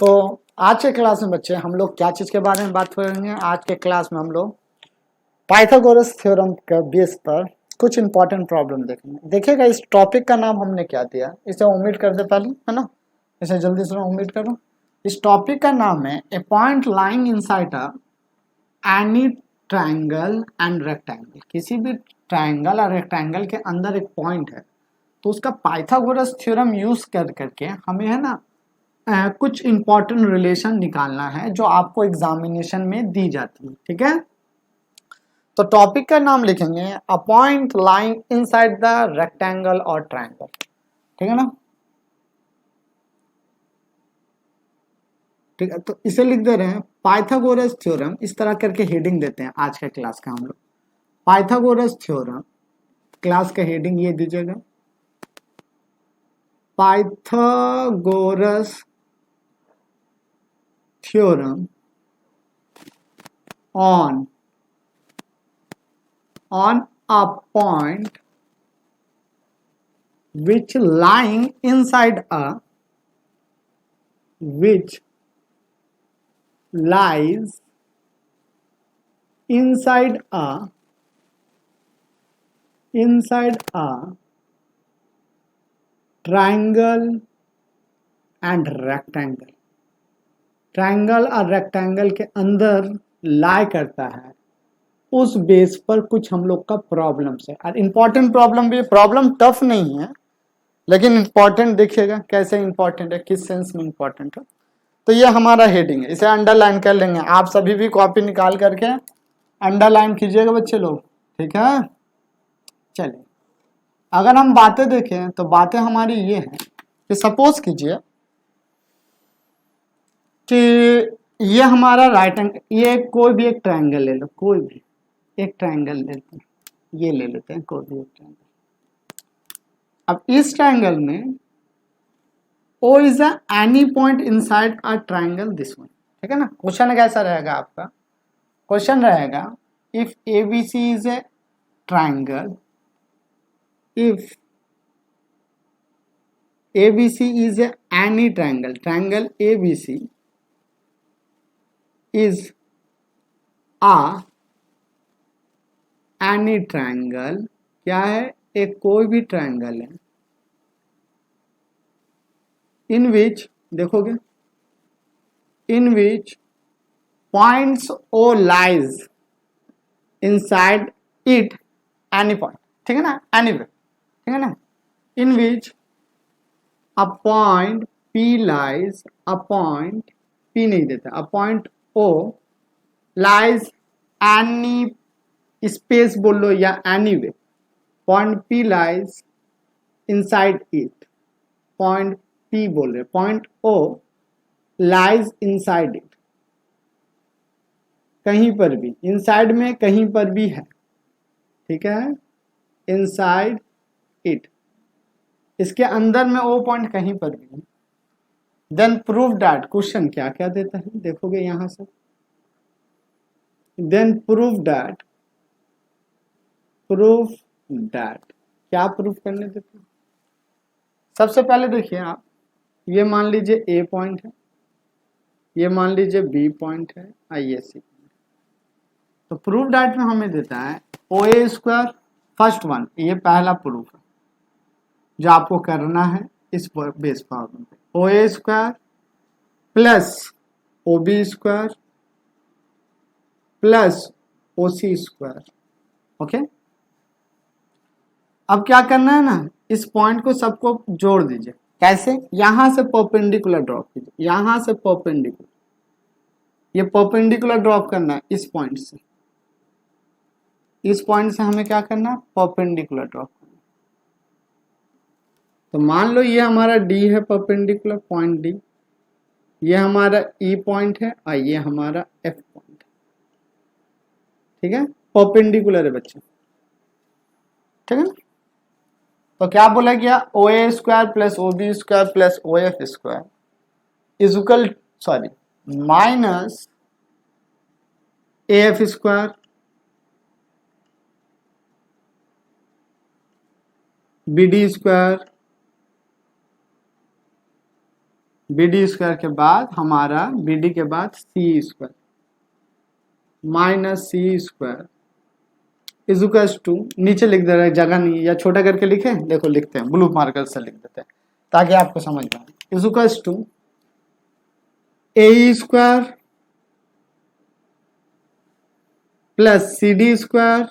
तो आज के क्लास में बच्चे हम लोग क्या चीज के बारे में बात करेंगे। आज के क्लास में हम लोग पाइथागोरस थ्योरम के बेस पर कुछ इंपॉर्टेंट प्रॉब्लम देखेंगे। देखिएगा इस टॉपिक का नाम हमने क्या दिया, इसे ओमिट कर दे पहले, है ना। इसे जल्दी से ओमिट करो। इस टॉपिक का नाम है a point lying inside a any triangle and rectangle. किसी भी ट्रायंगल और रेक्टेंगल के अंदर एक पॉइंट है, तो उसका पाइथागोरस थ्योरम यूज कर करके हमें, है ना, कुछ इंपॉर्टेंट रिलेशन निकालना है जो आपको एग्जामिनेशन में दी जाती है। ठीक है, तो टॉपिक का नाम लिखेंगे a point lying inside the rectangle और ट्रायंगल। ठीक है ना, ठीक है। तो इसे लिख दे रहे हैं पाइथागोरस थ्योरम, इस तरह करके हेडिंग देते हैं आज के क्लास का हम लोग। पाइथागोरस थ्योरम क्लास का हेडिंग ये दीजिएगा, Pythagoras theorem on a point which lying inside a which lies inside a triangle and rectangle। Triangle और रेक्टेंगल के अंदर लाई करता है, उस बेस पर कुछ हम लोग का प्रॉब्लम्स है। और इंपॉर्टेंट प्रॉब्लम भी, प्रॉब्लम टफ नहीं है लेकिन इंपॉर्टेंट देखिएगा कैसे इंपॉर्टेंट है, किस सेंस में इंपॉर्टेंट है। तो ये हमारा हेडिंग है, इसे अंडरलाइन कर लेंगे। आप सभी भी कॉपी निकाल करके अंडरलाइन कीजिएगा बच्चे लोग, ठीक है। चलिए, अगर हम बातें देखें तो बातें हमारी ये हैं कि सपोज कीजिए कि ये हमारा राइट एंगल, ये कोई भी एक ट्रायंगल ले लो, कोई भी एक ट्रायंगल लेते हैं, ये ले लेते हैं कोई भी एक ट्रायंगल। अब इस ट्रायंगल में O is a any point inside a triangle this one। ठीक है ना। क्वेश्चन कैसा रहेगा आपका, क्वेश्चन रहेगा if ABC is a triangle, if ABC is a any triangle, triangle ABC is a any triangle, क्या है, एक कोई भी ट्रायंगल है, in which, देखोगे, in which points O lies inside it any point। ठीक है ना, anywhere, ठीक है ना, in which a point P lies, a point P नहीं देता, a point O lies any space बोल लो या anywhere, point P lies inside it, point P बोल रहे, point O lies inside it, कहीं पर भी, inside में कहीं पर भी है, ठीक है, inside it, इसके अंदर में O पॉइंट कहीं पर भी है। देन प्रूव डैट, क्वेश्चन क्या क्या देता है देखोगे यहां से। देन प्रूव डैट, क्या प्रूफ करने देते हैं। सबसे पहले देखिए आप, ये मान लीजिए ए पॉइंट है, ये मान लीजिए बी पॉइंट है, आइए सी। तो प्रूफ डैट में हमें देता है O A square, first one, ये पहला प्रूफ है जो आपको करना है इस बेस प्रॉब्लम पे। O A square plus O B square plus O C square. Okay, अब क्या करना है ना, इस पॉइंट को सबको जोड़ दीजिए। कैसे, यहां से परपेंडिकुलर ड्रॉप कीजिए, यहां से परपेंडिकुलर, ये परपेंडिकुलर ड्रॉप करना है इस पॉइंट से, इस पॉइंट से हमें क्या करना है, परपेंडिकुलर ड्रॉप करना है। तो मान लो ये हमारा डी है, परपेंडिकुलर पॉइंट डी, ये हमारा ई पॉइंट है और ये हमारा एफ पॉइंट है। ठीक है, परपेंडिकुलर है बच्चे, ठीक है। तो क्या बोला गया, O A square plus O B square plus O F square equal, sorry, minus A F square B D square B D square के बाद हमारा बी डी के बाद C square minus C square equals two, नीचे लिख दे रहे हैं, जगह नहीं या छोटा करके लिखे, देखो लिखते हैं ब्लू मार्कर से लिख देते हैं ताकि आपको समझ में आए। Equals to a square plus C D square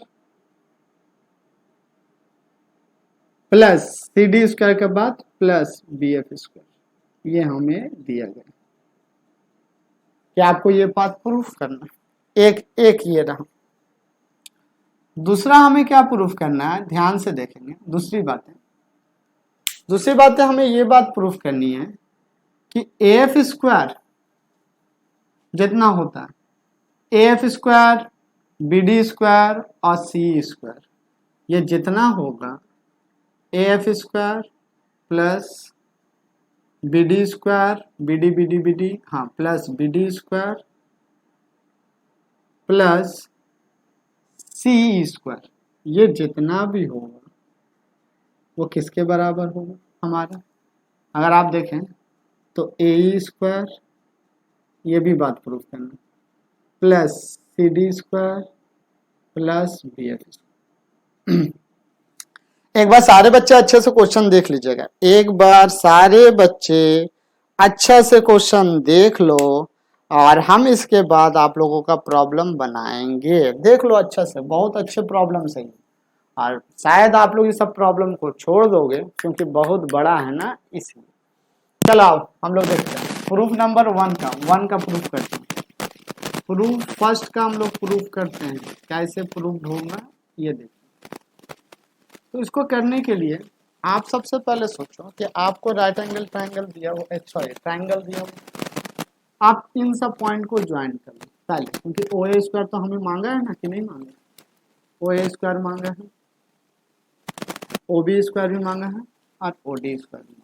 plus C D square के बाद प्लस बी एफ स्क्वायर, ये हमें दिया गया कि आपको ये बात प्रूफ करना। एक एक ये रहा। दूसरा हमें क्या प्रूफ करना है, ध्यान से देखेंगे दूसरी बातें हमें ये बात प्रूफ करनी है कि ए एफ स्क्वायर जितना होता है A F square B D square और सी स्क्वायर, ये जितना होगा A F square plus B D square B D हाँ plus B D square plus C square, ये जितना भी होगा वो किसके बराबर होगा हमारा। अगर आप देखें तो ए स्क्वायर, ये भी बात प्रूफ करना, plus C D square plus B F square. एक बार सारे बच्चे अच्छे से क्वेश्चन देख लीजिएगा, एक बार सारे बच्चे अच्छे से क्वेश्चन देख लो और हम इसके बाद आप लोगों का प्रॉब्लम बनाएंगे। देख लो अच्छे से, बहुत अच्छे प्रॉब्लम है और शायद आप लोग इस सब प्रॉब्लम को छोड़ दोगे क्योंकि बहुत बड़ा है ना, इसलिए। चलो आओ हम लोग देखते हैं प्रूफ नंबर वन का प्रूफ करते हैं। प्रूफ फर्स्ट का हम लोग प्रूफ करते हैं, कैसे प्रूफ होगा ये देखिए। तो इसको करने के लिए आप सबसे पहले सोचो कि आपको राइट एंगल ट्रायंगल दिया हो, सॉरी ट्रायंगल दिया हो, आप इन सब पॉइंट को ज्वाइन कर लो पहले, क्योंकि ओ ए स्क्वायर तो हमें मांगा है ना कि नहीं मांगा, ओ ए स्क्वायर मांगा है, ओ बी स्क्वायर भी मांगा है और ओ डी स्क्वायर भी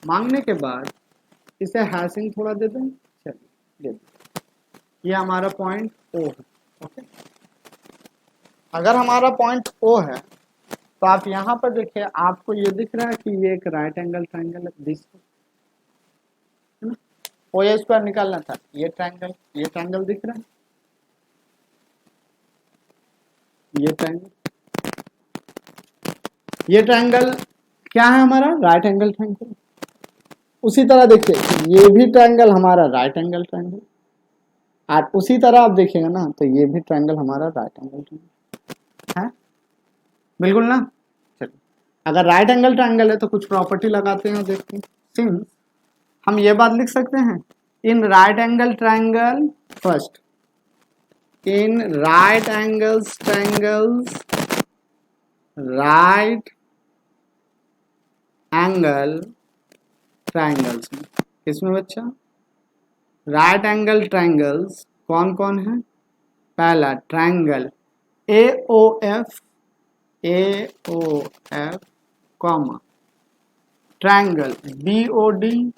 मांगने के बाद इसे हैशिंग थोड़ा दे दें, चलिए दे दें। ये हमारा पॉइंट ओ है, ओके। अगर हमारा पॉइंट ओ है तो आप यहाँ पर देखिए, आपको ये दिख रहा है कि ये एक राइट एंगल ट्रायंगल है, दिस है ना। ओ ए स्क्वायर निकालना था, ये ट्रायंगल दिख रहा है, ये ट्रायंगल क्या है हमारा, राइट एंगल ट्रायंगल। उसी तरह देखिए ये भी ट्रायंगल हमारा राइट एंगल ट्रायंगल, और उसी तरह आप देखिएगा ना तो ये भी ट्रायंगल हमारा राइट एंगल ट्रायंगल है, बिल्कुल ना। चलिए अगर राइट एंगल ट्रायंगल है तो कुछ प्रॉपर्टी लगाते हैं, देखते हैं। सिंस हम ये बात लिख सकते हैं, इन right angle triangle first, in right angles triangles, right angle triangles में, किसमें बच्चा, राइट एंगल ट्रायंगल्स कौन कौन है। पहला triangle A O F comma triangle B O D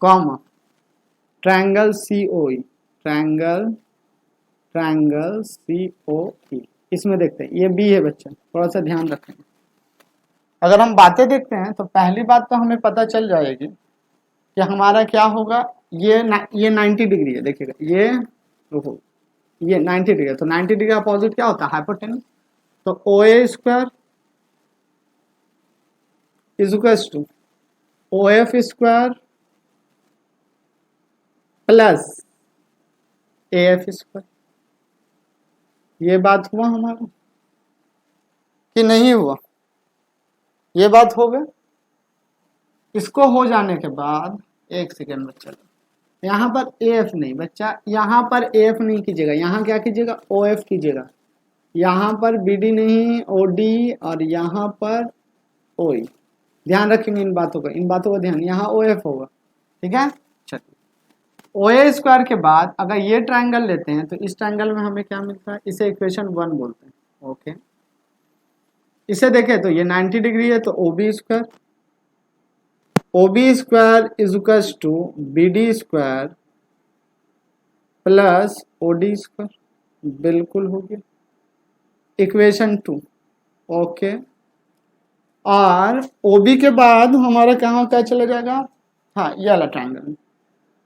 comma triangle C O E, triangle C O E. इसमें देखते हैं ये बी है बच्चा, थोड़ा सा ध्यान रखें। अगर हम बातें देखते हैं तो पहली बात तो हमें पता चल जाएगी कि हमारा क्या होगा, ये 90 डिग्री है, देखिएगा ये 90 डिग्री है, तो 90 डिग्री अपोजिट क्या होता है, हाइपोटेन्यूज। तो O A square is equals to O F square plus A F square. ये बात हुआ हमारा कि नहीं हुआ, ये बात हो गया। इसको हो जाने के बाद एक सेकेंड बच्चा, यहाँ पर ए एफ नहीं बच्चा, यहाँ पर ए एफ नहीं कीजिएगा, यहाँ क्या कीजिएगा, ओ एफ कीजिएगा। यहाँ पर बी डी नहीं, ओ डी, और यहाँ पर ओ ई। ध्यान रखेंगे इन बातों का ध्यान, यहाँ ओ एफ होगा, ठीक है। चलिए ओ ए स्क्वायर के बाद अगर ये ट्रायंगल लेते हैं तो इस ट्रायंगल में हमें क्या मिलता है, इसे इक्वेशन 1 बोलते हैं, ओके। इसे देखें तो ये 90 डिग्री है, तो O B square is equal to B D square plus O D square, बिल्कुल हो गया। Equation 2, okay. और ओबी के बाद हमारा कहाँ क्या चला जाएगा, हाँ ये वाला ट्रायंगल।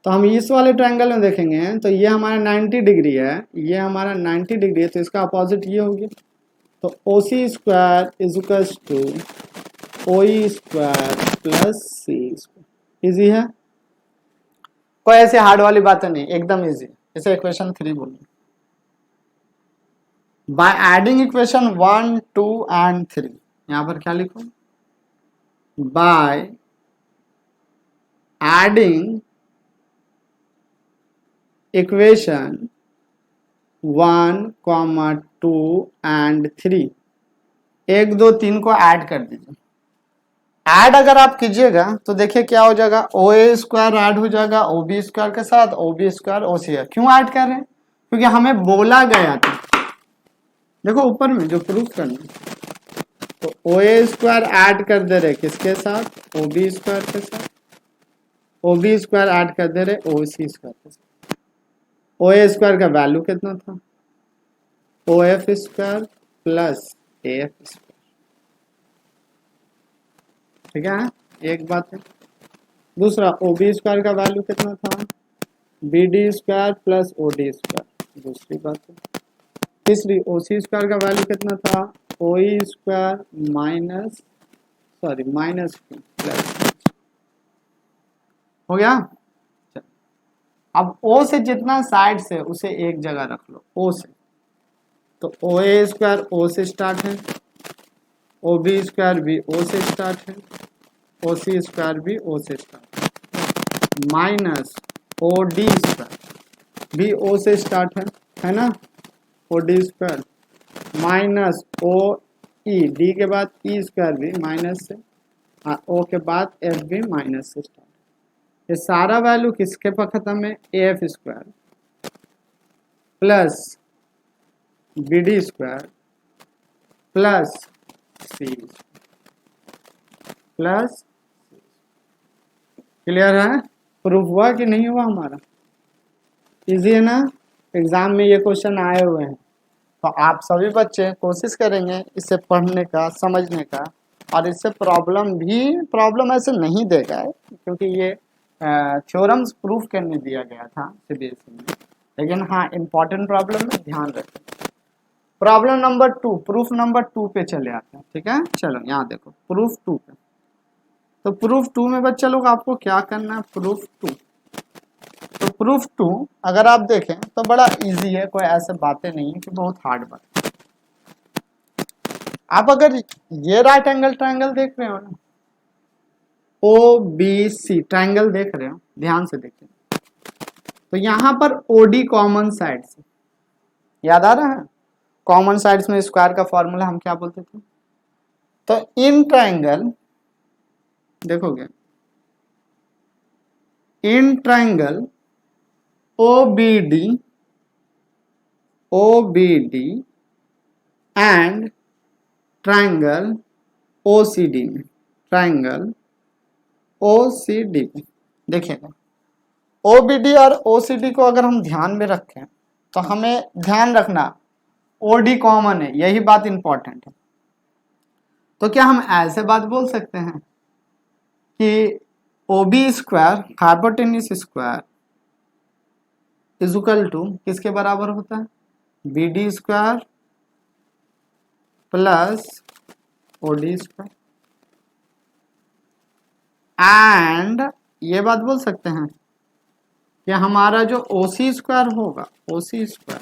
तो हम इस वाले ट्रायंगल में देखेंगे तो ये हमारा 90 डिग्री है, ये हमारा 90 डिग्री है, तो इसका अपोजिट ये होगी। तो O C square is equals to O E square plus C square. Easy है, कोई ऐसी हार्ड वाली बातें नहीं, एकदम इजी। इसे इक्वेशन 3 बोलिए। बाय एडिंग इक्वेशन 1 2 एंड 3, यहां पर क्या लिखो, बाय एडिंग इक्वेशन 1, 2 एंड 3, 1 2 3 को ऐड कर दीजिए। ऐड अगर आप कीजिएगा तो देखिए क्या हो जाएगा, ओ ए स्क्वायर ऐड हो जाएगा ओ बी स्क्वायर के साथ, ओ बी स्क्वायर ओ सी। क्यों ऐड कर रहे हैं, क्योंकि हमें बोला गया था, देखो ऊपर में जो प्रूफ करना, तो ओ ए स्क्वायर ऐड कर दे रहे किसके साथ, ओ बी स्क्वायर के साथ, ओ बी स्क्वायर ऐड कर दे रहे ओ सी स्क्वायर के साथ। ओ ए स्क्वायर का वैल्यू कितना था, O F square plus A F square, ठीक है, एक बात है। दूसरा ओ बी स्क्वायर का वैल्यू कितना था, B D square plus O D square, दूसरी बात है। तीसरी ओ सी स्क्वायर का वैल्यू कितना था, ओ ई स्क्वायर माइनस प्लस, हो गया। अब ओ से जितना साइड से उसे एक जगह रख लो, ओ से, तो ओ ए स्क्वायर ओ से स्टार्ट है, ओ बी स्क्वायर भी ओ से स्टार्ट है, ओ सी स्क्वायर भी ओ से स्टार्ट है, माइनस ओ डी स्क्वायर भी ओ से स्टार्ट है ना, ओ डी स्क्वायर माइनस ओ ई, डी के बाद ई स्क्वायर भी माइनस से, और ओ के बाद एफ भी माइनस से स्टार्ट। ये सारा वैल्यू किसके पर खत्म है, A F square plus B D square plus C plus, clear है, प्रूफ हुआ कि नहीं हुआ हमारा, इजी है ना। एग्जाम में ये क्वेश्चन आए हुए हैं, तो आप सभी बच्चे कोशिश करेंगे इसे पढ़ने का, समझने का, और इससे प्रॉब्लम ऐसे नहीं देगा, क्योंकि ये थ्योरम्स प्रूफ करने दिया गया था सीबीएसई में, लेकिन हाँ इंपॉर्टेंट प्रॉब्लम में ध्यान रखें। प्रॉब्लम नंबर 2, प्रूफ नंबर 2 पे चले आते हैं, ठीक है। चलो यहाँ देखो प्रूफ 2 पे, तो प्रूफ 2 में बच्चा लोग आपको क्या करना है, प्रूफ 2। तो प्रूफ 2 अगर आप देखें तो बड़ा इजी है, कोई ऐसे बातें नहीं है कि बहुत हार्ड बात। आप अगर ये राइट एंगल ट्रायंगल देख रहे हो ना, ओ बी सी ट्रायंगल देख रहे हो, ध्यान से देखिए, तो यहां पर ओडी कॉमन साइड से, याद आ रहा है, कॉमन साइड्स में स्क्वायर का फॉर्मूला हम क्या बोलते थे। तो इन ट्रायंगल देखोगे, in triangle OBD and triangle OCD में, ट्रायंगल OCD में देखिएगा, OBD और OCD को अगर हम ध्यान में रखें तो हमें ध्यान रखना OD कॉमन है, यही बात इंपॉर्टेंट है। तो क्या हम ऐसे बात बोल सकते हैं कि OB square hypotenuse square is equal to किसके बराबर होता है, BD square plus OD square, and ये बात बोल सकते हैं कि हमारा जो OC स्क्वायर होगा, OC स्क्वायर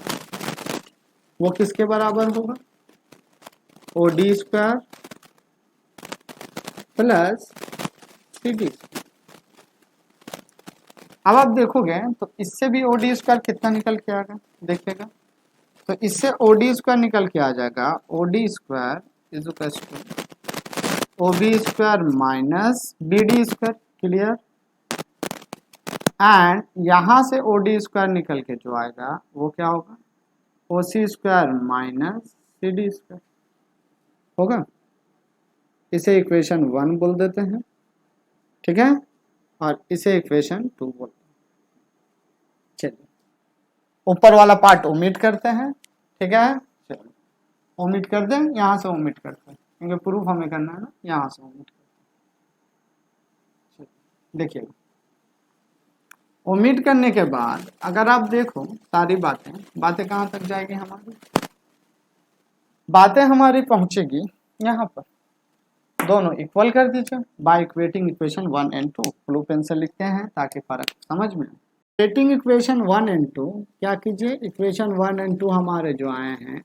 वो किसके बराबर होगा, OD स्क्वायर प्लस CD। अब आप देखोगे तो इससे भी OD स्क्वायर कितना निकल के आएगा, देखिएगा, तो इससे OD स्क्वायर निकल के आ जाएगा, OD square is equal to OB square minus BD square, clear. And यहां से OD स्क्वायर निकल के जो आएगा वो क्या होगा, OC square minus CD square होगा। इसे इक्वेशन 1 बोल देते हैं, ठीक है, और इसे इक्वेशन 2 बोलते हैं। चलिए ऊपर वाला पार्ट ओमिट करते हैं, ठीक है, चलो ओमिट कर दें, यहां से ओमिट करते हैं। क्योंकि प्रूफ हमें करना है ना, यहाँ से ओमिट देखिएगा। ओमिट करने के बाद अगर आप देखो सारी बातें कहाँ तक जाएगी हमारी, बातें हमारी पहुंचेगी यहाँ पर, दोनों इक्वल कर दीजिए by equating equation 1 and 2। Blue pen से लिखते हैं ताकि फर्क समझ में। इक्वेटिंग इक्वेशन 1 एंड 2 क्या कीजिए, इक्वेशन 1 एंड 2 हमारे जो आए हैं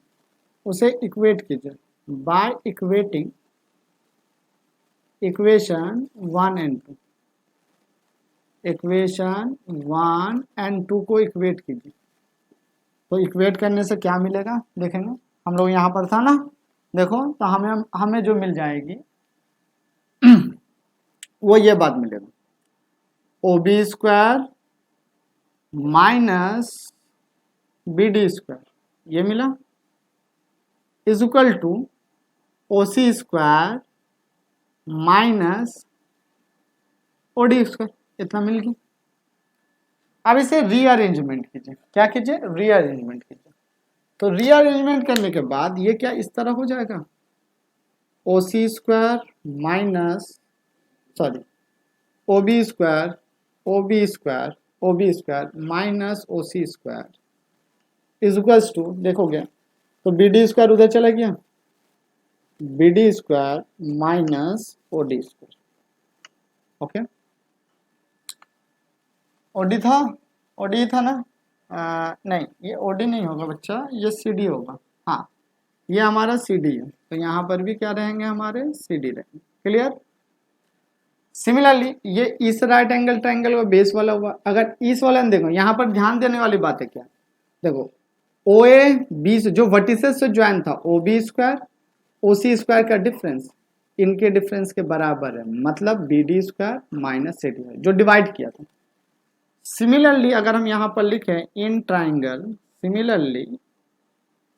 उसे इक्वेट कीजिए by equating equation 1 and 2। Equation 1 and 2 को इक्वेट कीजिए, तो इक्वेट करने से क्या मिलेगा देखेंगे। हम लोग यहाँ पर था ना, देखो तो हमें जो मिल जाएगी वो ये बात मिलेगा, O B square minus B D square, ये मिला, is equal to O C square minus O D square, इतना मिल गया। अब इसे रीअरेंजमेंट कीजिए, क्या कीजिए, रीअरेंजमेंट कीजिए। तो रीअरेंजमेंट करने के बाद ये क्या इस तरह हो जाएगा, O C square minus sorry O B square O B square O B square minus O C square is equals to, देखोगे तो बी डी स्क्वायर उधर चला गया, B D square minus O D square. Okay, O D था, O D था ना, नहीं ये ओडी नहीं होगा बच्चा, ये सी डी होगा। हाँ ये हमारा सी डी है, तो यहाँ पर भी क्या रहेंगे हमारे सी डी रहेंगे। क्लियर। सिमिलरली ये इस राइट एंगल ट्रायंगल का बेस वाला हुआ, अगर इस वाला देखो यहाँ पर ध्यान देने वाली बात है क्या, देखो ओ ए बी जो वर्टिसेस से ज्वाइन था O B square O C square का डिफरेंस इनके डिफरेंस के बराबर है, मतलब B D square minus C D जो डिवाइड किया था। सिमिलरली अगर हम यहाँ पर लिखें इन ट्राइंगल,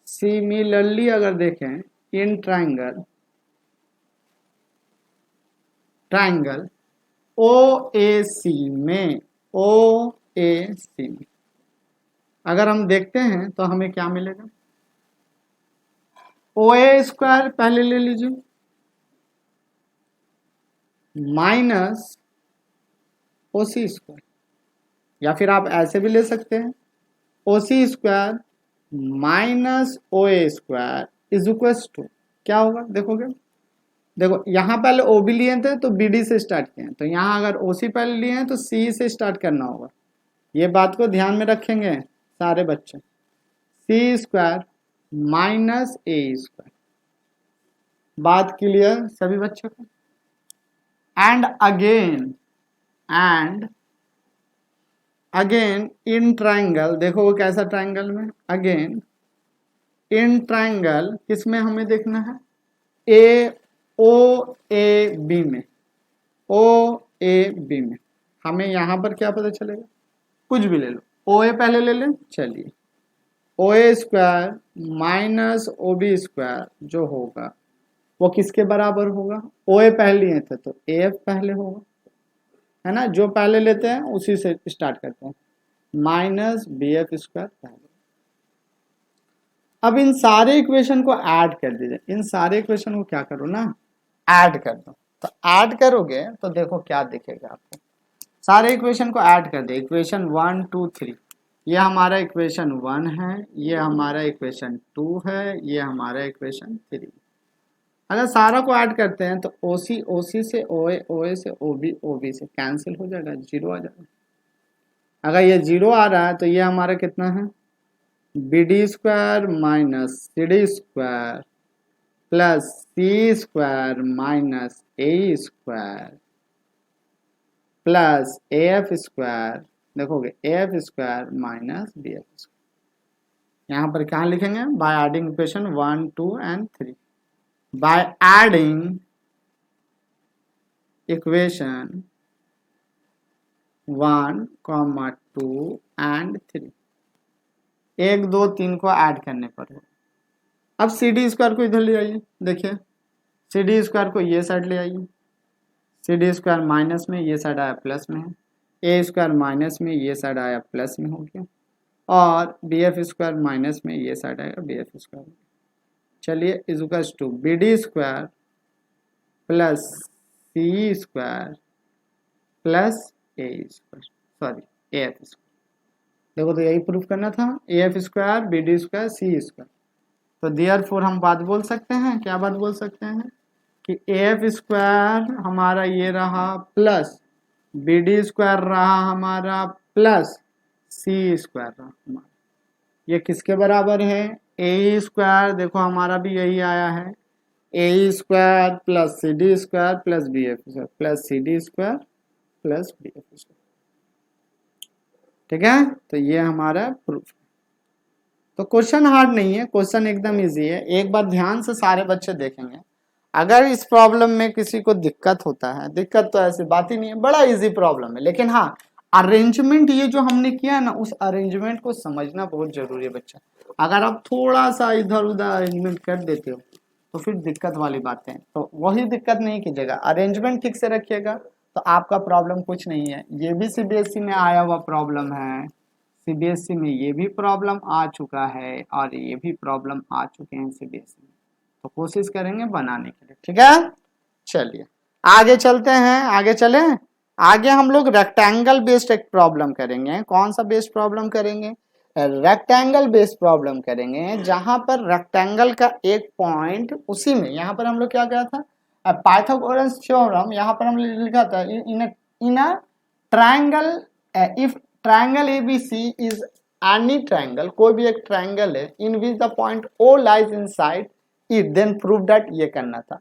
सिमिलरली अगर देखें इन ट्राइंगल ओ ए सी में अगर हम देखते हैं तो हमें क्या मिलेगा, ओ ए स्क्वायर पहले ले लीजिए माइनस ओ सी स्क्वायर, या फिर आप ऐसे भी ले सकते हैं O C square minus O A square is equal to क्या होगा, देखोगे देखो यहाँ पहले ओ बी लिए थे तो बी डी से स्टार्ट किए हैं, तो यहाँ अगर ओ सी पहले लिए हैं तो सी से स्टार्ट करना होगा। ये बात को ध्यान में रखेंगे सारे बच्चे, सी स्क्वायर माइनस ए स्क्वायर, बात क्लियर सभी बच्चों को। एंड अगेन इन ट्राइंगल, देखो वो कैसा ट्राइंगल में, अगेन इन ट्राइंगल किसमें हमें देखना है, ए ओ ए बी में, ओ ए बी में हमें यहाँ पर क्या पता चलेगा, कुछ भी ले लो, ओ ए पहले ले लें, चलिए O A square minus O B square जो होगा वो किसके बराबर होगा, ओ ए पहले लिए थे तो ए एफ पहले होगा, है ना, जो पहले लेते हैं उसी से स्टार्ट करते हैं, माइनस बी एफ स्क्वायर पहले। अब इन सारे इक्वेशन को ऐड कर दीजिए, इन सारे इक्वेशन को क्या करो ना, ऐड कर दो। तो ऐड करोगे तो देखो क्या दिखेगा आपको, सारे इक्वेशन को ऐड कर दे, इक्वेशन 1 2 3, ये हमारा इक्वेशन 1 है, ये हमारा इक्वेशन 2 है, ये हमारा इक्वेशन 3। अगर सारा को ऐड करते हैं तो ओ सी से ओ ए से ओ बी से कैंसिल हो जाएगा, जीरो आ जाएगा। अगर ये जीरो आ रहा है तो ये हमारा कितना है, B D square minus C D square plus C square minus A square plus A F square, देखोगे A F square minus B F square. यहाँ पर क्या लिखेंगे, by adding equation 1 2 and 3, by adding equation 1, 2 and 3, 1 2 3 को add करने पर हो। अब सी डी स्क्वायर को इधर ले आइए, देखिए सी डी स्क्वायर को ये साइड ले आइए, सी डी स्क्वायर माइनस में ये साइड आया प्लस में है, ए स्क्वायर माइनस में ये साइड आया प्लस में हो गया, और बी एफ स्क्वायर माइनस में ये साइड आएगा बी एफ स्क्वायर। चलिए is equal to B D square plus C square plus A square, sorry A F square. देखो तो यही प्रूफ करना था, A F square B D square C square. तो देयरफॉर हम बात बोल सकते हैं, क्या बात बोल सकते हैं कि ए एफ स्क्वायर हमारा ये रहा प्लस बी डी स्क्वायर रहा हमारा प्लस सी स्क्वायर रहा हमारा, ये किसके बराबर है, ए स्क्वायर, देखो हमारा भी यही आया है, A square plus C D square plus B F square plus C D square plus B F square. ठीक है, तो ये हमारा प्रूफ। तो क्वेश्चन हार्ड नहीं है, क्वेश्चन एकदम इजी है। एक बार ध्यान से सारे बच्चे देखेंगे, अगर इस प्रॉब्लम में किसी को दिक्कत होता है, दिक्कत तो ऐसी बात ही नहीं है, बड़ा इजी प्रॉब्लम है, लेकिन हाँ अरेंजमेंट ये जो हमने किया है ना, उस अरेंजमेंट को समझना बहुत जरूरी है बच्चा। अगर आप थोड़ा सा इधर उधर अरेंजमेंट कर देते हो तो फिर दिक्कत वाली बातें, तो वही दिक्कत नहीं कीजिएगा, अरेंजमेंट ठीक से रखिएगा तो आपका प्रॉब्लम कुछ नहीं है। ये भी सीबीएसई में आया हुआ प्रॉब्लम है, सीबीएसई में ये भी प्रॉब्लम आ चुका है और ये भी प्रॉब्लम आ चुके हैं सीबीएसई में, तो कोशिश करेंगे बनाने के लिए। ठीक है, चलिए आगे चलते हैं, आगे चले। आगे हम लोग रेक्टेंगल बेस्ड एक प्रॉब्लम करेंगे। कौन सा बेस्ड प्रॉब्लम करेंगे, रेक्टेंगल बेस्ड प्रॉब्लम करेंगे, जहां पर रेक्टेंगल का एक पॉइंट, उसी में यहाँ पर हम लोग क्या करा था, पाइथागोरस थ्योरम, यहाँ पर हमने लिखा था in a triangle, if triangle A B C is any triangle, कोई भी एक ट्रायंगल है in which the point O lies inside it, then prove that, ये करना था।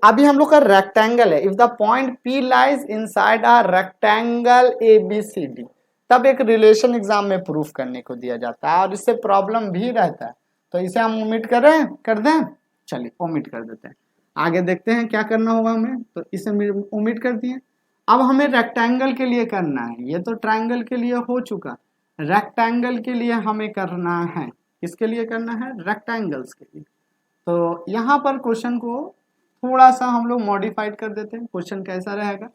अभी हम लोग का रेक्टेंगल है, if the point P lies inside a rectangle A B C D, तब एक रिलेशन एग्जाम में प्रूफ करने को दिया जाता है और इससे प्रॉब्लम भी रहता है, तो इसे हम ओमिट करें, कर दें, चलिए ओमिट कर देते हैं। आगे देखते हैं क्या करना होगा हमें, तो इसे ओमिट कर दिए। अब हमें रेक्टेंगल के लिए करना है, ये तो ट्रायंगल के लिए हो चुका, रेक्टेंगल के लिए हमें करना है, किसके लिए करना है, रेक्टेंगल्स के लिए। तो यहाँ पर क्वेश्चन को थोड़ा सा हम लोग मॉडिफाइड कर देते हैं। क्वेश्चन कैसा रहेगा,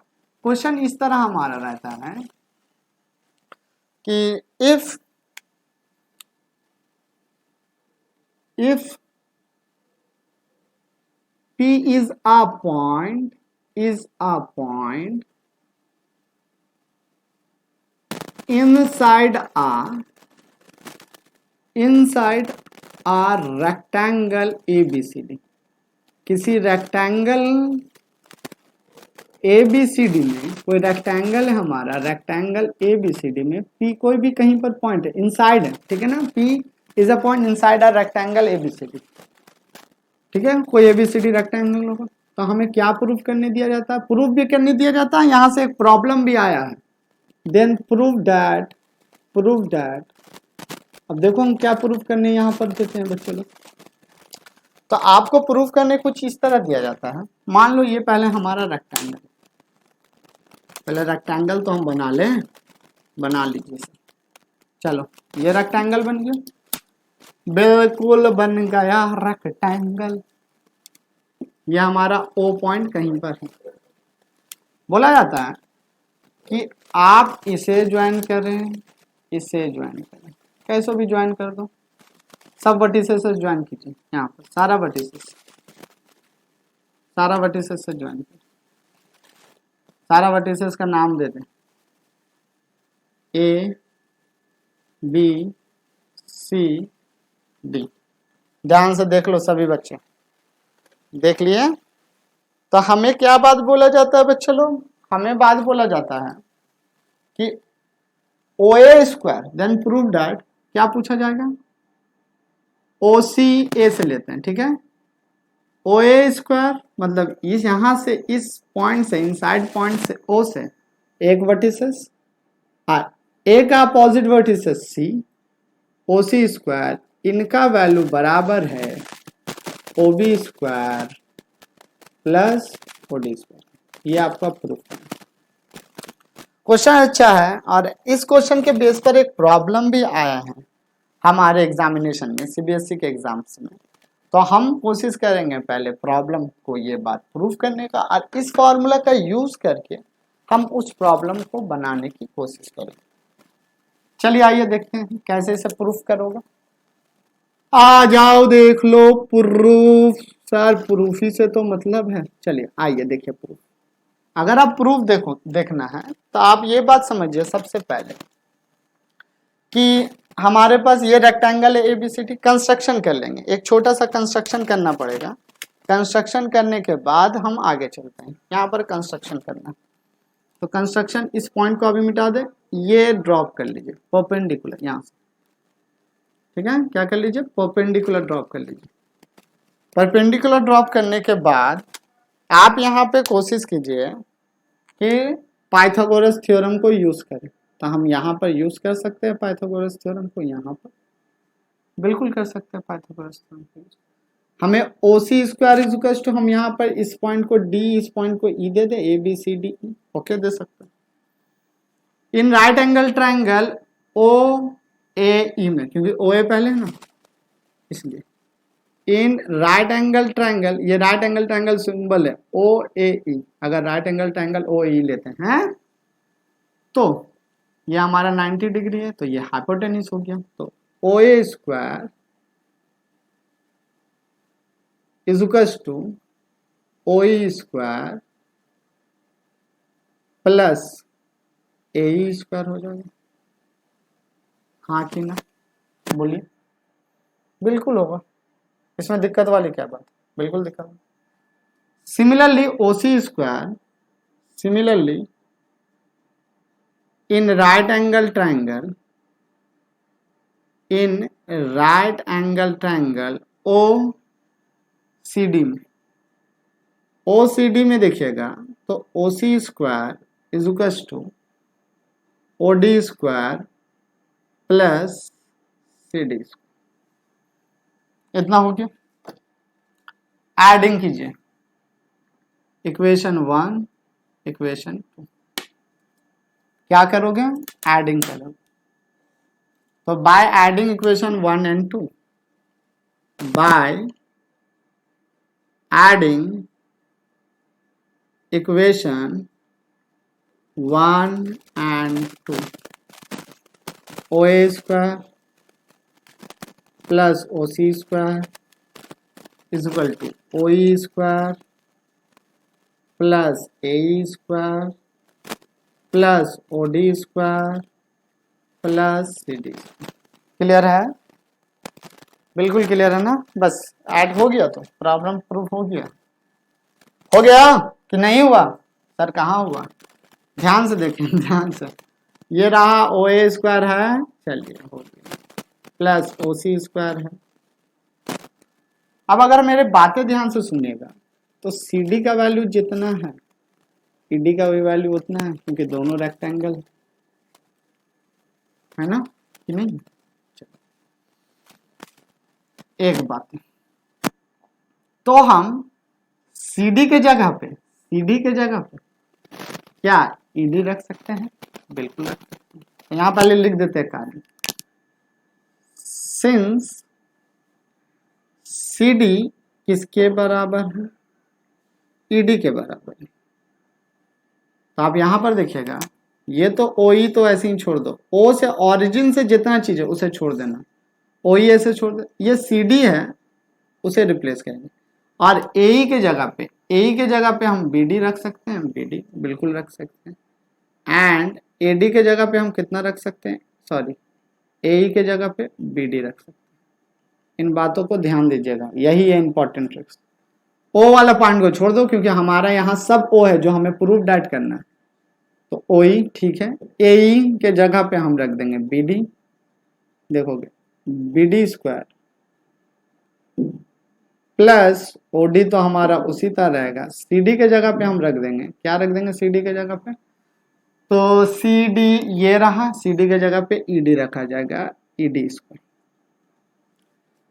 क्वेश्चन इस तरह हमारा रहता है कि if P is a point inside a rectangle ABCD, किसी रेक्टेंगल ABCD में, कोई रेक्टेंगल है हमारा, रेक्टेंगल ABCD में P कोई भी कहीं पर पॉइंट है, इनसाइड है, ठीक है ना, P is a point inside a rectangle ABCD, ठीक है, कोई ABCD रेक्टेंगल होगा। तो हमें क्या प्रूफ करने दिया जाता है, प्रूफ भी करने दिया जाता है, यहाँ से एक प्रॉब्लम भी आया है, देन प्रूफ दैट, अब देखो हम क्या प्रूफ करने यहाँ पर देते हैं बच्चों लोग। तो आपको प्रूफ करने कुछ इस तरह दिया जाता है, मान लो ये पहले हमारा रेक्टेंगल, पहले रेक्टेंगल तो हम बना लीजिए, चलो ये रेक्टेंगल बन गया, बिल्कुल बन गया रेक्टेंगल। ये हमारा ओ पॉइंट कहीं पर है, बोला जाता है कि आप इसे ज्वाइन करें, इसे ज्वाइन करें, कैसे भी ज्वाइन कर दो, सब वर्टिसेस से ज्वाइन कीजिए, यहाँ पर सारा वर्टिसेस से ज्वाइन करें, सारा वर्टिसेस का नाम दे दें, ए बी सी डी। ध्यान से देख लो सभी बच्चे, देख लिए। तो हमें क्या बात बोला जाता है बच्चे लोग, हमें बात बोला जाता है कि ओ A square, then prove that, क्या पूछा जाएगा, ओ सी ए से लेते हैं, ठीक है, ओ ए स्क्वायर मतलब इस यहां से, इस पॉइंट से, इनसाइड पॉइंट से ओ से एक वर्टिसेस, ए का opposite vertices C, O C square, इनका वैल्यू बराबर है O B square plus O D square. ये आपका प्रूफ है। क्वेश्चन अच्छा है, और इस क्वेश्चन के बेस पर एक प्रॉब्लम भी आया है हमारे एग्जामिनेशन में, सीबीएसई के एग्जाम्स में। तो हम कोशिश करेंगे पहले प्रॉब्लम को ये बात प्रूफ करने का, और इस फॉर्मूला का यूज करके हम उस प्रॉब्लम को बनाने की कोशिश करेंगे। चलिए आइए देखते हैं कैसे इसे प्रूफ करोगे। आ जाओ देख लो प्रूफ, सर प्रूफ ही से तो मतलब है। चलिए आइए देखिए प्रूफ। अगर आप प्रूफ देखना है तो आप ये बात समझिए सबसे पहले कि हमारे पास ये रेक्टेंगल है ABCD, कंस्ट्रक्शन कर लेंगे। एक छोटा सा कंस्ट्रक्शन करना पड़ेगा। कंस्ट्रक्शन करने के बाद हम आगे चलते हैं। यहाँ पर कंस्ट्रक्शन करना, तो कंस्ट्रक्शन इस पॉइंट को अभी मिटा दे, ये ड्रॉप कर लीजिए परपेंडिकुलर यहाँ से, ठीक है। क्या कर लीजिए, परपेंडिकुलर ड्रॉप कर लीजिए। परपेंडिकुलर ड्रॉप करने के बाद आप यहाँ पे कोशिश कीजिए कि पाइथागोरस थ्योरम को यूज करें। तो हम यहाँ पर यूज कर सकते हैं पाइथागोरस थ्योरम को, यहाँ पर बिल्कुल कर सकते हैं पाइथागोरस थ्योरम को। हमें OC स्क्वायर इज टू, हम यहाँ पर इस पॉइंट को D, इस पॉइंट को E दे दे, ABCD ओके दे सकते हैं। इन राइट एंगल ट्राइंगल OAE में, क्योंकि OA पहले है ना इसलिए, इन राइट एंगल ट्राइंगल, ये राइट एंगल ट्राइंगल सिंबल है OAE। अगर राइट एंगल ट्राइंगल OAE लेते हैं तो ये हमारा 90 डिग्री है, तो ये हाइपोटेन्यूज हो गया। तो OA square is equal to OE square plus AE square हो जाएगा। हाँ कि ना, बोलिए। बिल्कुल होगा, इसमें दिक्कत वाली क्या बात, बिल्कुल दिक्कत। Similarly OC square, similarly in right angle triangle, in right angle triangle OCD में, OCD में देखिएगा तो OC square is equal to OD square plus CD square. इतना हो गया। एडिंग कीजिए इक्वेशन 1 इक्वेशन 2। क्या करोगे, एडिंग करोगे। तो by adding equation 1 and 2, by adding equation 1 and 2, OA square plus OC square is equal to OE square plus AE square plus OD square plus CD। Clear है, बिल्कुल clear है ना। बस add हो गया तो प्रॉब्लम प्रूफ हो गया। हो गया कि नहीं हुआ, सर कहाँ हुआ, ध्यान से देखें, ध्यान से। ये रहा OA स्क्वायर है, चलिए हो गया, प्लस OC स्क्वायर है। अब अगर मेरे बातें ध्यान से सुनिएगा तो CD का वैल्यू जितना है ED का भी वैल्यू उतना है, क्योंकि दोनों रेक्टेंगल है ना कि नहीं। चलो एक बात, तो हम CD के जगह पे क्या ED रख सकते हैं, बिल्कुल रख सकते हैं। यहां पहले लिख देते हैं कारण, सिंस CD किसके बराबर है, ED के बराबर है। तो आप यहां पर देखिएगा, ये तो OE तो ऐसे ही छोड़ दो, O से ओरिजिन से जितना चीज है उसे छोड़ देना, OE ऐसे छोड़ दे, ये CD है उसे रिप्लेस करेंगे। और AE के जगह पे हम BD रख सकते हैं, BD बिल्कुल रख सकते हैं। एंड AD के जगह पे हम कितना रख सकते हैं, सॉरी AE के जगह पे BD रख सकते हैं। इन बातों को ध्यान दीजिएगा, यही है इंपॉर्टेंट ट्रिक्स। O वाला पॉइंट को छोड़ दो, क्योंकि हमारा यहाँ सब O है जो हमें प्रूफ डाइट करना है। तो OE ठीक है, AE के जगह पे हम रख देंगे BD, देखोगे BD स्क्वायर प्लस OD तो हमारा उसी तरह रहेगा। CD के जगह पे हम रख देंगे, क्या रख देंगे CD के जगह पे, तो CD ये रहा, CD के जगह पे ED रखा जाएगा, ED स्क्वायर।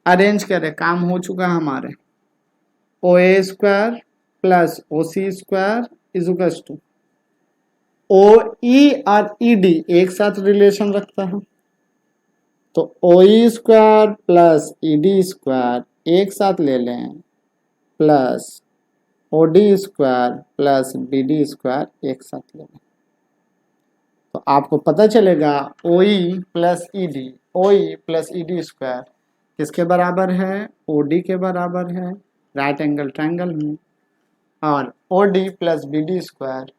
अरेंज करें, काम हो चुका है हमारे। OA square plus OC square is equal to OE और ED एक साथ रिलेशन रखता है, तो OE square plus ED square एक साथ ले लें, plus OD square plus BD square एक साथ ले लें। तो आपको पता चलेगा OE प्लस ED स्क्वायर किसके बराबर है, OD के बराबर है, राइट एंगल ट्रायंगल में, और O D plus B D square,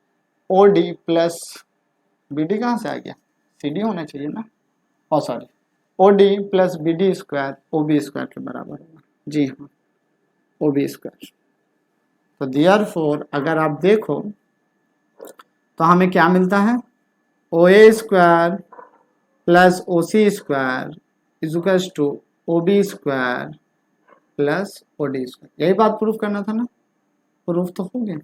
O D plus B D कहाँ से आ गया, सी डी होना चाहिए ना, oh sorry, O D plus B D square O B square के बराबर होगा, जी हाँ ओ बी स्क्वायर। तो देयरफॉर अगर आप देखो तो हमें क्या मिलता है, O A square plus O C square is to O B square plus O D square. यही बात प्रूफ करना था ना, प्रूफ तो हो गया,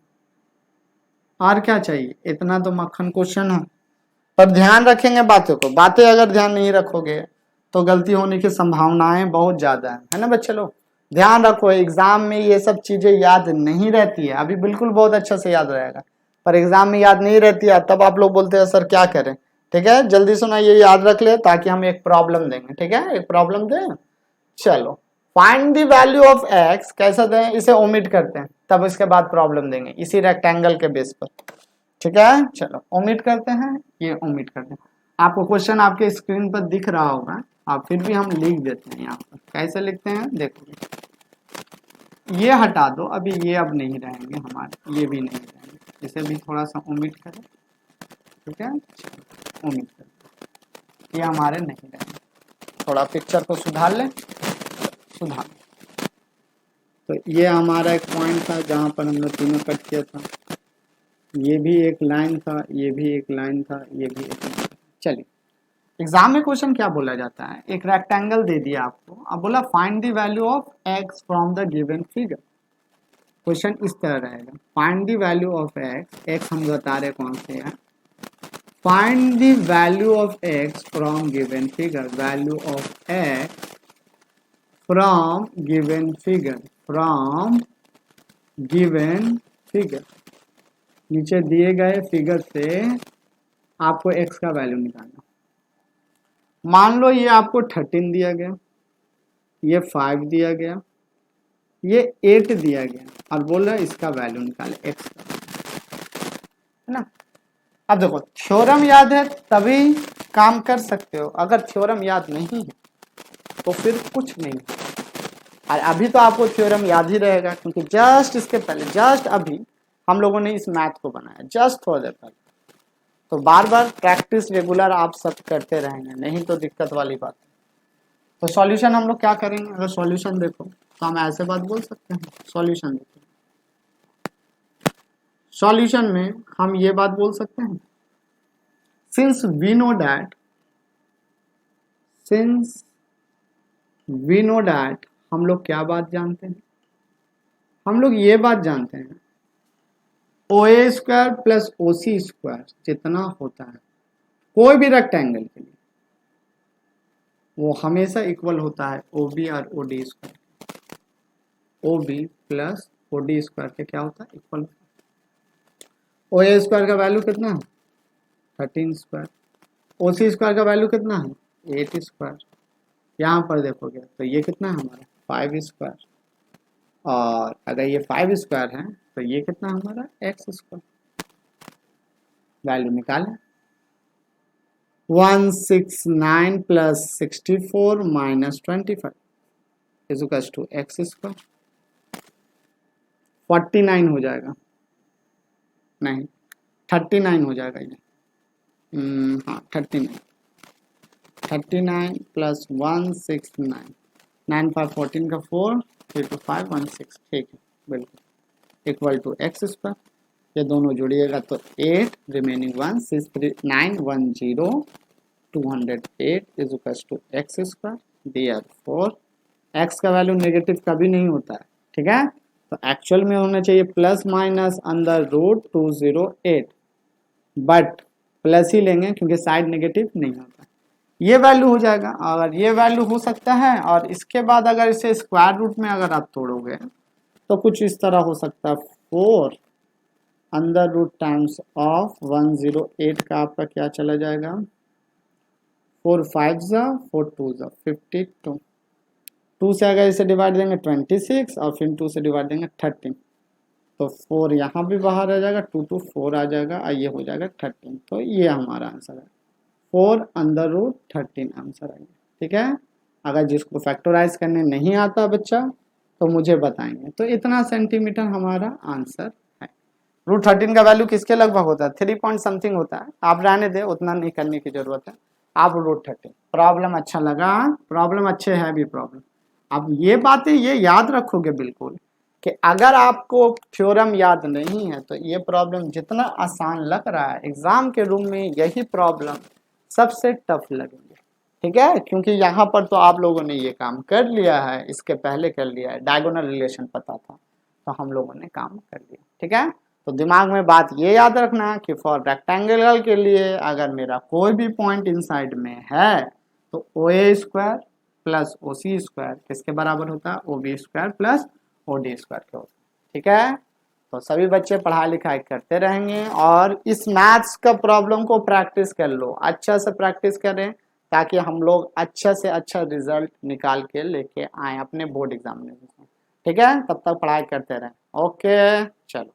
और क्या चाहिए, इतना तो मक्खन क्वेश्चन है। पर ध्यान रखेंगे बातों को, बातें अगर ध्यान नहीं रखोगे तो गलती होने की संभावनाएं बहुत ज्यादा है ना बच्चे लोग। ध्यान रखो एग्जाम में ये सब चीजें याद नहीं रहती है, अभी बिल्कुल बहुत अच्छे से याद रहेगा, पर एग्जाम में याद नहीं रहती है, तब आप लोग बोलते हैं सर क्या करें। ठीक है, जल्दी सुना, ये याद रख ले ताकि हम एक प्रॉब्लम देंगे। ठीक है, एक प्रॉब्लम दें, चलो find the value of x, कैसे दें, इसे ओमिट करते हैं तब इसके बाद प्रॉब्लम देंगे इसी रेक्टेंगल के बेस पर। ठीक है, चलो ओमिट करते हैं, ये ओमिट करते हैं। आपको क्वेश्चन आपके स्क्रीन पर दिख रहा होगा, आप फिर भी हम लिख देते हैं यहाँ पर। कैसे लिखते हैं देखो, ये हटा दो, अभी ये अब नहीं रहेंगे हमारे, ये भी नहीं रहेंगे, इसे भी थोड़ा सा ओमिट करें। ठीक है, ओमिट करें, ये हमारे नहीं रहेंगे, थोड़ा पिक्चर को सुधार लें, सुधार। तो ये हमारा एक पॉइंट था जहाँ पर हमने तीनों कट किया था, ये भी एक लाइन था, ये भी एक लाइन था, ये भी एक लाइन था। चलिए एग्जाम में क्वेश्चन क्या बोला जाता है, एक रेक्टेंगल दे दिया आपको, अब बोला find the value of x from the given figure. Question इस तरह रहेगा, find the value of x, x हम बता रहे कौन से है, find the value of x from given figure, value of x from given figure, from given figure, नीचे दिए गए फिगर से आपको x का वैल्यू निकालना। मान लो ये आपको 13 दिया गया, ये 5 दिया गया, ये 8 दिया गया, और बोल रहा है इसका वैल्यू निकाले x का, है ना। अब देखो थ्योरम याद है तभी काम कर सकते हो, अगर थ्योरम याद नहीं है तो फिर कुछ नहीं। और अभी तो आपको थ्योरम याद ही रहेगा, क्योंकि जस्ट इसके पहले, जस्ट अभी हम लोगों ने इस मैथ को बनाया, जस्ट थोड़ा देर पहले। तो बार बार प्रैक्टिस रेगुलर आप सब करते रहेंगे, नहीं तो दिक्कत वाली बात है। तो सॉल्यूशन हम लोग क्या करेंगे, अगर सॉल्यूशन देखो तो हम ऐसे बात बोल सकते हैं, सॉल्यूशन देखो, सॉल्यूशन में हम ये बात बोल सकते हैं, since we know that, since we know that, हम लोग क्या बात जानते हैं, हम लोग ये बात जानते हैं ओ A square plus O C square जितना होता है कोई भी रेक्टेंगल के लिए, वो हमेशा इक्वल होता है ओ बी और O D square, O B plus O D square के क्या होता है, इक्वल। ओ ए स्क्वायर का वैल्यू कितना है 13 स्क्वायर, ओ सी स्क्वायर का वैल्यू कितना है 8 स्क्वायर, यहाँ पर देखोगे तो ये कितना है हमारा 5 स्क्वायर, और अगर ये 5 स्क्वायर है तो ये कितना हमारा एक्स स्क्वायर। वैल्यू निकालें, 169 plus 64 minus 25 is equal to X square, 49 हो जाएगा, नहीं 39 हो जाएगा ये, हाँ 39 प्लस 169, 9 5 14 का 4, 3 2 5 1 6, ठीक है बिल्कुल, इक्वल टू एक्स स्क्वायर। ये दोनों जोड़िएगा तो 8 remaining 1 6 3 9 1 0 208 is equal to X square. Therefore X का वैल्यू नेगेटिव कभी नहीं होता है, ठीक है, तो एक्चुअल में होना चाहिए plus minus under root 208, but plus ही लेंगे क्योंकि साइड नेगेटिव नहीं होता। ये वैल्यू हो जाएगा, अगर ये वैल्यू हो सकता है, और इसके बाद अगर इसे स्क्वायर रूट में अगर आप तोड़ोगे तो कुछ इस तरह हो सकता है, 4 अंडर रूट टाइम्स ऑफ 108 का आपका क्या चला जाएगा, 4 5 जा 4 2 जा 52, 2 से अगर इसे डिवाइड देंगे 26 और फिर 2 से डिवाइड देंगे 13, तो 4 यहाँ भी बाहर आ जाएगा, 2 2 4 आ जाएगा, और ये हो जाएगा 13। तो ये हमारा आंसर है 4 अंडर रूट 13 आंसर आएगा। ठीक है, अगर जिसको फैक्टराइज करने नहीं आता बच्चा तो मुझे बताएंगे। तो इतना सेंटीमीटर हमारा आंसर है। √13 का वैल्यू किसके लगभग होता है? 3 पॉइंट समथिंग होता है। आप रहने दे, उतना नहीं करने की जरूरत है। आप √13। प्रॉब्लम अच्छा लगा? प्रॉब्लम अच्छे है भी प्रॉब्लम। अब ये बातें ये याद रखोगे बिल्कुल कि अगर आपको थ्योरम याद नहीं है तो ये प्रॉब्लम जितना आसान लग रहा है, एग्जाम के रूम में यही प्रॉब्लम सबसे टफ लगेंगे। ठीक है, क्योंकि यहाँ पर तो आप लोगों ने ये काम कर लिया है, इसके पहले कर लिया है, डायगोनल रिलेशन पता था तो हम लोगों ने काम कर लिया। ठीक है, तो दिमाग में बात ये याद रखना कि फॉर रेक्टेंगल के लिए अगर मेरा कोई भी पॉइंट इनसाइड में है तो OA² प्लस OC² किसके बराबर होता है? OB² प्लस OD² के होता है। ठीक है, तो सभी बच्चे पढ़ाई लिखाई करते रहेंगे और इस मैथ्स का प्रॉब्लम को प्रैक्टिस कर लो, अच्छा से प्रैक्टिस करें ताकि हम लोग अच्छा से अच्छा रिजल्ट निकाल के लेके आए अपने बोर्ड एग्जामिनेशन। ठीक है, तब तक पढ़ाई करते रहें। ओके, चलो।